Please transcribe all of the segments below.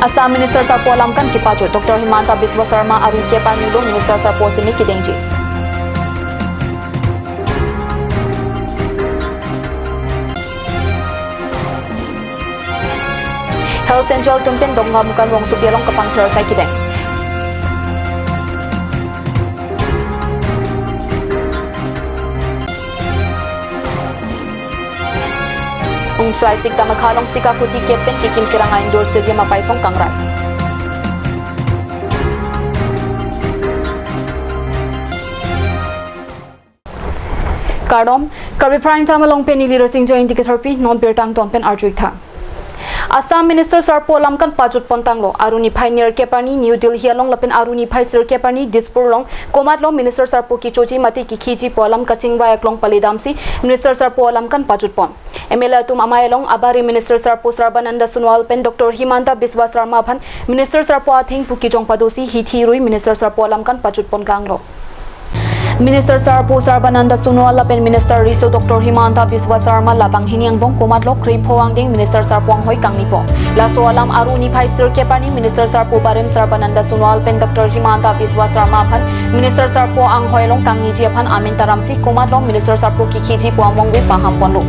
Assam Minister Sarpo Lamkan Kipajo Dr. Himanta Biswa Sarma Arun Keparnilo Minister Sarpo Simi Kidenji. Health Central Tumpin Dongga Mukan Rong Supialong Kapang Tersai Kideng. Ungsai Sik Damakalong Sika Kuti Kepen Kikim Kiranga Indoor Stadium Apaisong Kangrai. Kardom, Karbi Prime Time along Penny Leader Singjo Indicator P, non Birtang Tompen Arjuita. Assam Minister Sarpo Lamkan Pajut Pontanglo, Aruni Pioneer Kepani, New Delhi along Lapin Aruni Paisir Kepani, Dispur long, Komat long Minister Sarpo Kichoji Mati Kikiji Polam Kaching Vayaklong Palidamsi, Minister Sarpo Lamkan Pajut Pon. MLA Tum Amayalong Abari Minister Sarpo Sarbananda Sunwal Pen Dr. Himanta Biswa Sarma Bhan, Minister Sarpo Athing Pukijong Padosi, Hithi Minister Sarpo Lamkan Pajut Pon Ganglo. Minister Sarpo Sarbananda Sunwal Lapen Minister Riso Dr. Himanta Biswa Sarma Labang Hiniang Bong Komatlo Kripo Angding Minister Sarpo Anghoy Kanglipo Laso Alam Aruni Paisir Kepani Minister Sarpo Barim Sarbananda Sunwal Pen Dr. Himanta Biswa Sarma Phan Minister Sarpo Anghoy Long Kangiji Phan Amin Taramsi Komatlo Minister Sarpo Kikiji Puamong Wi Paham Ponlo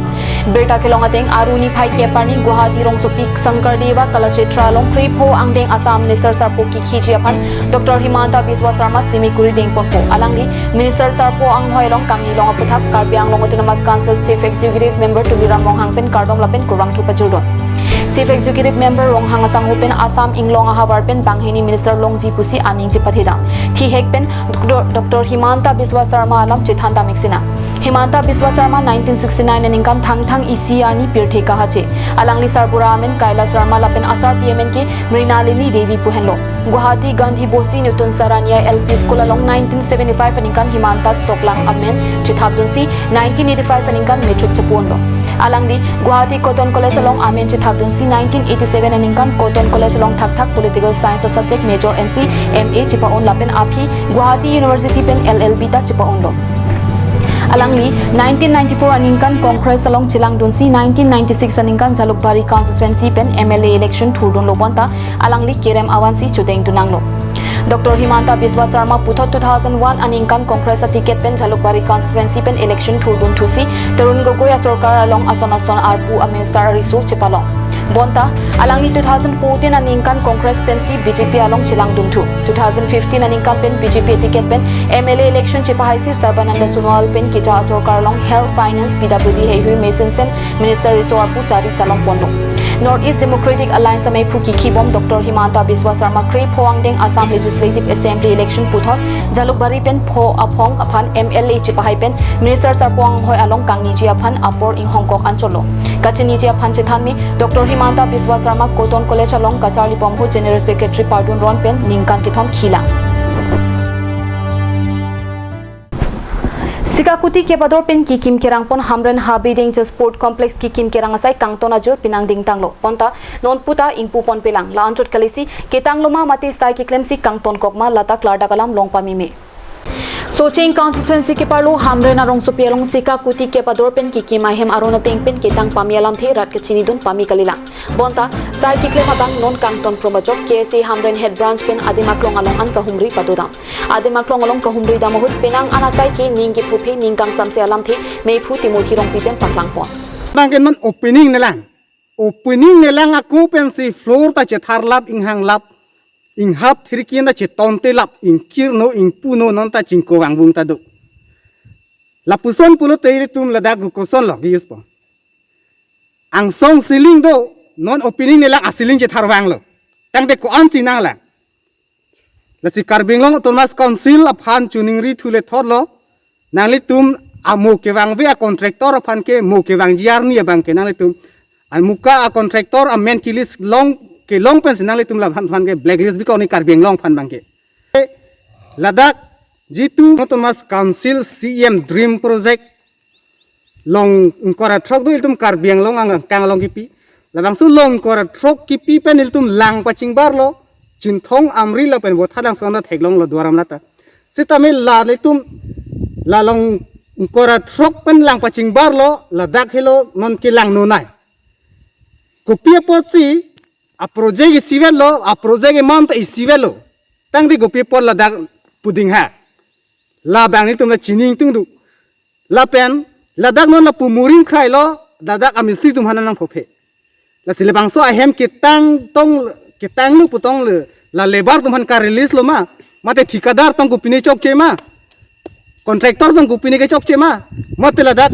Berta Kilong Ateng Aruni Pai Kepani Guwahati Rong Supik Sankardewa Kalachetra Long Kripo Angding Assam Minister Sarpo Kikiji Phan Dr. Himanta Biswa Sarma Simikuri Deng Ponpo Alangli Minister Sarpo Anghoy Long Kangni Long Aputhak Karbi Ang Long Autonomous Council Chief Executive Member Tuliram Rong Hangpen Kardom Lapen Kurang Thupajurdon Chief Executive Member Rong Hangasang Hupen Assam Inglong Ahawarpen Banghini Minister Long Ji Pusi Aning Jipathida Thi Hekpen Dr. Himanta Biswa Sarma Alam Chithanda Mixina Himanta Biswa Sarma 1969 Ningkan Thang ECR ni Pirthe Kahache Alangli Sarbura Amen Kaila Sarma Lapen Asar PMN ke Mrinalini Devi Puhenlo Guwahati Gandhi Bosti Newton Sarania LP School along 1975 Ningkan Himanta Toklang Amen Chithabdunsi 1985 Ningkan Metric Chapundo Alangdi Guwahati Cotton College along Amen Chithabdunsi 1987 Ningkan Cotton College along Thak Political Science Subject Major NC MA Chipaon Lapen Api Guwahati University Pen LLB Ta Chipaon Lo Alangli 1994 aningkan Congress along Chilang Dunsi 1996 aningkan Jalukbari constituency pen MLA election thurdun lobonta Alangli Kerem Awansi chudeng dunanglo Dr. Himanta Biswa Sarma Puthot 2001 aningkan Congress ticket pen Jalukbari constituency pen election thurdun thusi Tarun Gogoi Sarkar along Ason Arpu Amisar Risu Chipalong Bonta Alangli 2014 aningkan Congress pen si BJP along Chilang Duntu 2015 aningkan pen BJP ticket pen MLA election Chipahaisir Sarbananda Sunwal pen Kita Sarkar along Health Finance PWD Hehui Mason Sen Minister Riso Arpu Chari Chalong Pondo Northeast Democratic Alliance Amay Phuki Kibom Dr. Himanta Biswa Sarma Krei Phoangdeng Assam Legislative Assembly election Puthot Jalukbari pen Pho Aphong Aphan MLA Chipahai pen Minister Sarpong Hoi along Kangniji Aphan Apor in Hong Kong Ancholo Kachiniji Aphan Chithanmi Dr. Himanta Biswa Sarma Cotton College along Kachari Pomho General Secretary Pardun Ron pen Ningkan Kithom Khila Sikakuti Kepador pen Kikim Kerangpon Hamren Habiding Sport Complex Kikim Kerangasai Kangton Ajur Pinang Ding Tanglo Ponta Non Puta Ingpu Pon Pelang La Anchot Kalisi Ketangloma Mati Sai Kiklemsi Kangton Kokma Lata Klardagalam Longpa Mimi Socheng constituency ke parlo hamre na rong supialong Sikakuti Kepador pen Kikim Ahem Arona Teng pen Ketang Pamialam the Rat Kachinidun Pami Kalila Bonta Sai Kiklem Abang Non Kangton Promajok KSA Hamren Head Branch pen Adimaklong along An Kahumri Padodam Adimaklong along Kahumri Damahut Penang Anasai ke Ningi Pupi Ningkang Samse Alam the Meipu Timothy Rong Pipen Paklang Pon Bangken man opening nelang aku pen si floor ta che tharlap inghang lap ing hap thirkian ta che tonte lap ing kirno ing puno non ta chingko wangbung ta do lapuson pulo teiri tum ladak gukoson lo gius po ang song ceiling do non opening nelang asiling che tharwang lo tang de ko an sinang la la si Karbing long Thomas Council aphan chuning ri thule thorlo nangli tum amo ke wang ve a contractor aphan ke mo ke wang jiar ni bang ke nangli tum an muka a contractor a men kilis long ke long pen sinang tum la phan ke blacklist biko ni Karbing long phan bang ke ladak jitu Thomas Council CM Dream Project long kora throk do tum Karbing long ang kang long kipi labang su long kora throk kipi pen tum lang paching bar lo Chinthong amri la pen bothadang sona theglong lo dwaram lata sitame la le tum la long kora throk pen lang paching bar lo ladak helo non ki lang no nai kopia potsi a project isivelo a project amount isivelo tang di go people ladak puding ha la bang ni tum la chining tung du la pen ladak non la pumuring khai lo dadak amisi tum hanan nang phophe la sile bangso a hem kitang lu putong le la lebar tum han ka release lo ma mate ठिकादार tong go pini chok che ma contractor tong go pini ke chok che ma mate ladak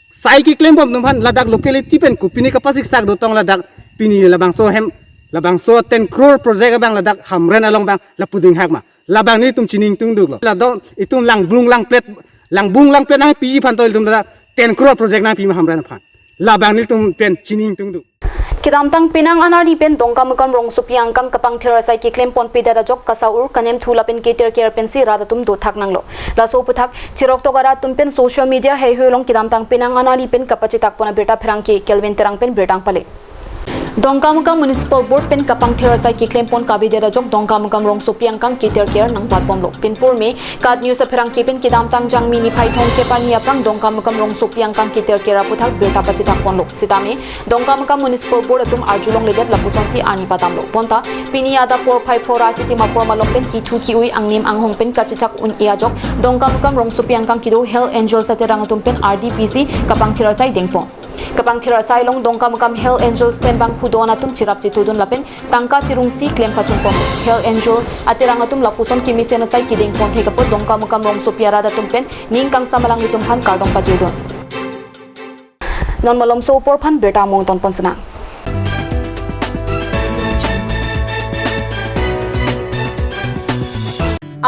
sai ki claim bom tum han ladak locality pen go pini ka pasik sak do tong ladak pini la bangso hem la bangso 10 crore project bang ladak hamren along bang la puding hak ma la bang ni tum chining tung du lo la do itum lang bung lang plate nang pi phan tol tum da 10 crore project nang pi ma hamren phan la bang ni tum pen chining tung du Kidam tang pinang anari pen dongka mukam rong supiang kang kapang thera sai ki claim pon pida da jok kasaur kanem thula pen keter care pen si rada tum do thak nanglo la so puthak chirok to gara tum pen social media he hulong kidam tang pinang anari pen kapachi tak pona beta phrang ki kelvin terang pen bretang pale dongka mukam municipal board pen kapang thera sai ki claim pon kabi da jok dongka mukam rong supiang kang keter care nang pat pom lo pinpur me kat news sa phrang ki pen kidam tang jang mini phai thong ke pani aprang dongka mukam rong supiang kang keter care puthak beta pachi tak pon lo sitame dongka mukam municipal board atum arjulong ledet lapuson si ani patam lo ponta pini ada por phai phora chiti ma por malom pen ki thu ki ui angnim anghong pen kachichak un ia jok dongka mukam rong supiang kang kido hell angel sa terang atum pen rdpc kapang thera sai dengpo kapang thera sai long dongka mukam hell angels pen bang pudona tum chirap chitudun lapen tangka chirung si claim kachung pon hell angel atirang atum lapuson kimisena sai kideng pon theka po dongka mukam rong supiara da tum pen ning kang samalang itum phan kardong pajudon non malom so por phan beta mong ton ponsana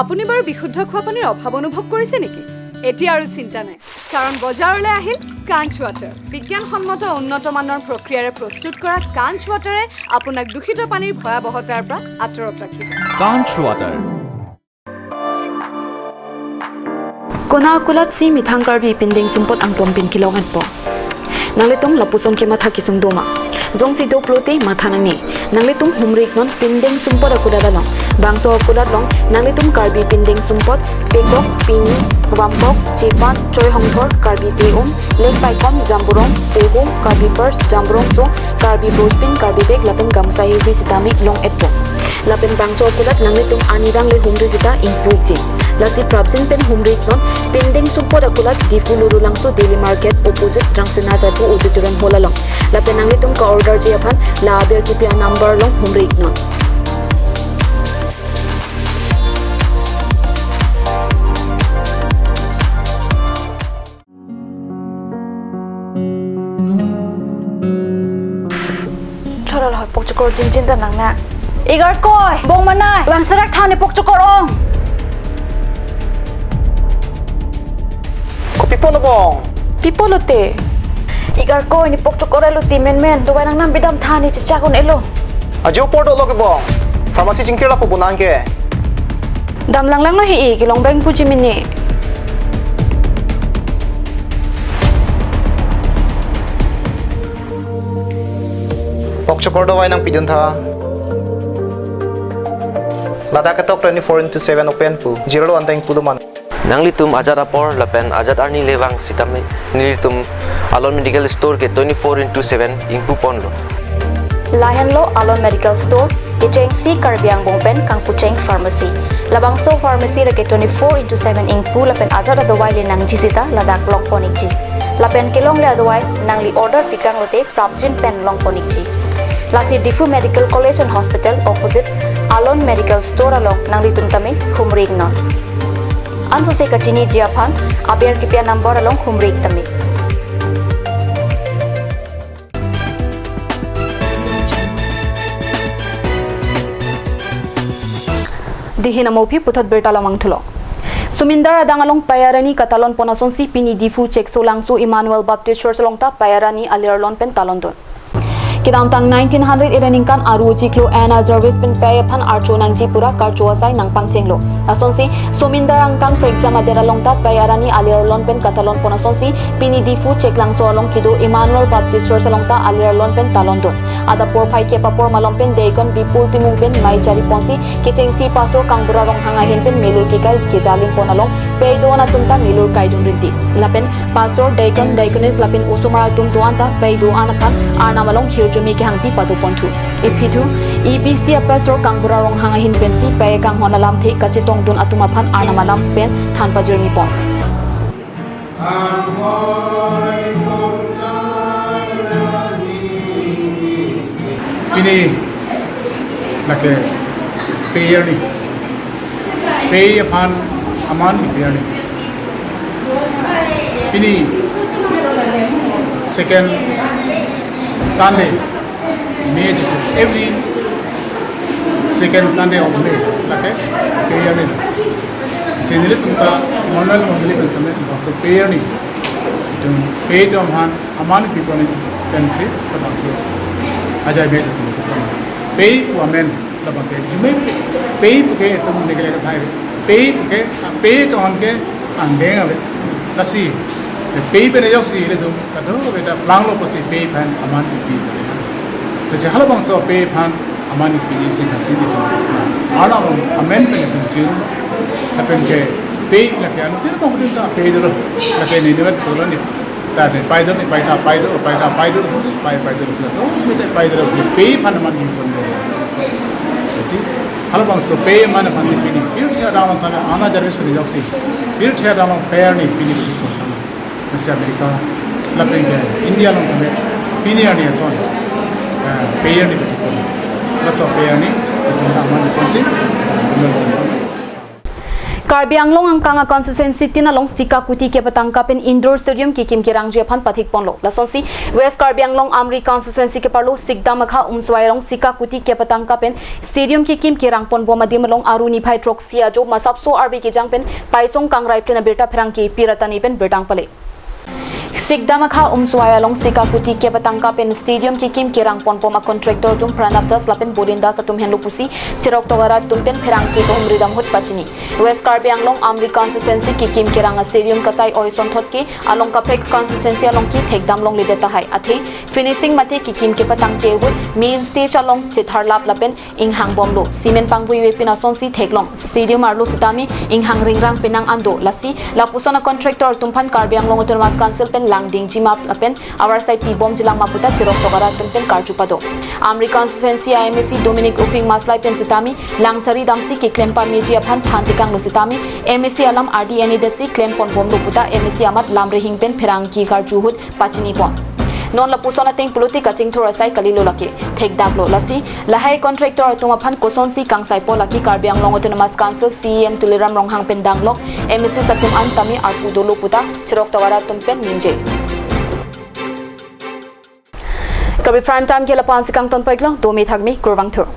আপুনি বাৰু বিশুদ্ধ খোৱা পানীৰ অভাৱ অনুভৱ কৰিছে নেকি এতিয়া আৰু চিন্তা নাই কাৰণ বজাৰলৈ আহিল কাঞ্চ ৱাটাৰ বিজ্ঞানসন্মত উন্নত মানৰ প্ৰক্ৰিয়াৰে প্ৰস্তুত কৰা কাঞ্চ ৱাটাৰে আপোনাক দূষিত পানীৰ ভয়াৱহতাৰ পৰা আঁতৰত ৰাখিব কাঞ্চ water kona kulat si mithang karbi pinding sumpot ang tom pin kilong at po nangletum lapuson ke matha kisung doma jong si do prote matha nang ni nangletum humrik non pinding sumpot akuda dalong bangso akuda long nangletum karbi pinding sumpot pekok pini wampok chipan choi hongthor karbi teum lek paikom jamburong pehum karbi pers jamburong so karbi bospin karbi beg lapen gamsai visitami long etpo lapen bangso akuda nangletum anidang le humri zita ingpuichi lasi prabsin pen humrik non pending support akulat difuluru langso daily market opposite drangsena sabu udituran holalong lapen nangletum ka order je aphan la ber kipia number long humrik non choral hoy pokchukor jinjin da nangna igar koi bong manai wangsarak thane pokchukor ong pipolo bong pipolo te igar ko ni pokchokore lo ti men do nang nam bidam thani chicha kon elo ajo porto lo ke bong pharmacy jingkir la po bunan ke dam lang no hi ki long bang puji mini pokchokor do wai nang pidun tha lada ka tok 24/7 open pu zero anteng puduman Nanglitum ajat apor lapen ajat arni lewang sitame nilitum alon medical store ke 24/7 ingpu ponlo lahan lo alon medical store icheng si karbiang bongpen kang pucheng pharmacy labang so pharmacy rake 24/7 ingpu lapen ajat adawai le nang jisita ladak long ponikji lapen kilong le adawai nangli order pikang lote prapjin pen long ponikji lasi difu medical college and hospital opposite alon medical store along nanglitum tame humring non anso se kachini jiaphan aber kipia number along humrik tami dihina mopi putat bertala mangthulo sumindar adang along payarani katalon ponason si pini difu chekso langso Emmanuel Baptist Church along ta payarani alirlon pen talondon kidam tang 1900 erening kan aru jiklo ana service pen pay phan archo nang jipura karcho asai nang pangchenglo asonsi somindar angkang exam adera long tat payarani alirlon pen katalon ponasonsi pini difu cheklang so along kido Emmanuel Baptist Church along ta alirlon pen talondon ada por phai ke papor malom pen deikon bipul timung pen mai chari ponsi kicheng si pastor kangbura rong hanga hen pen melur ki kai ke jaling ponalong peido na tumta melur kai dun rinti lapen pastor deikon deikonis lapen usumara tum tuanta peido anapan arna malong hirjumi ke hangpi padu pontu ipitu EBC pastor kangbura rong hanga hin pen si pe kang honalam the kachitong dun atuma phan arna malam pen thanpa jermi pon ini lake payer ni pay upon aman ni payer ni ini second Sunday May every second Sunday of May lake payer ni sendiri tumta monal monthly pensame so payer ni itu pay to aman people ni pensi termasuk aja bed pay women labake jume pay ke tum nikle ka thai pay to on ke ande ave kasi pay pe ne yok si le dum ka do beta lang lo pasi pay phan aman pi se hala bang so pay phan aman pi si kasi ni ana amen pe ne jiru apen ke pay la ke anu tir ko din ta pay do la ke ni ne ko lo ni ta de pai do ni pai do pai do so to me de pai do se pay phan aman ni kon si hala bang so pay man phan si pini bir thya da ma sa ana jarvis ni yok si bir thya da ma pair ni pini ko ta se america la pe ke india lo me pini ani so pair ni ko la so pair ni to ta man kon si Karbi Anglong ang kanga constituency tinalong sika kuti ke patangka pen indoor stadium ki kim kirang jepan pathik ponlo lason si West Karbi Anglong Amri constituency ke parlo sikda makha umswairong sika kuti ke patangka pen stadium ki kim kirang pon boma dimalong aruni phai troxia jo masapso arbi ki jang pen paisong kangrai pen birta pherang ki piratani pen birtang pale Sikda makha umswaya long sika kuti ke patangka pen stadium ki kim kirang pon poma contractor tum pranab das lapen bodinda satum henlo pusi sirok togara tum pen pherang ki tom ridam hot pachini West Karbi Anglong Amri constituency ki kim kirang stadium kasai oison thot ki along ka prek constituency along ki thekdam long lideta hai athi finishing mate ki kim ke patang ke hut main stage along chithar lap lapen inghang bomlo cement pangui we pina son si theklong stadium arlo sitami inghang ringrang pinang ando lasi lapusona contractor tumphan Karbi Anglong autonomous council pen langding jimap lapen our side pi bom jilang maputa chirok togara tumpen karchupado Amri constituency IMC Dominic Ufing maslai pen sitami langchari damsi ki klempa meji aphan thantikang lo sitami MSC alam RDNE desi klem pon bom lo puta MSC amat lamre hing pen pherang ki karchu hut pachini pon non la pusona teng puluti kaching thora sai kalilo laki thek dak lo lasi lahai contractor tuma phan koson si kangsai po laki Karbi Anglong autonomous council CM tuliram ronghang pen danglok MSC satum an tami arpu dolo puta chirok tawara tumpen ninje Karbi prime time ke lapan sikang ton paiklo 2 May thagmi kurwang tho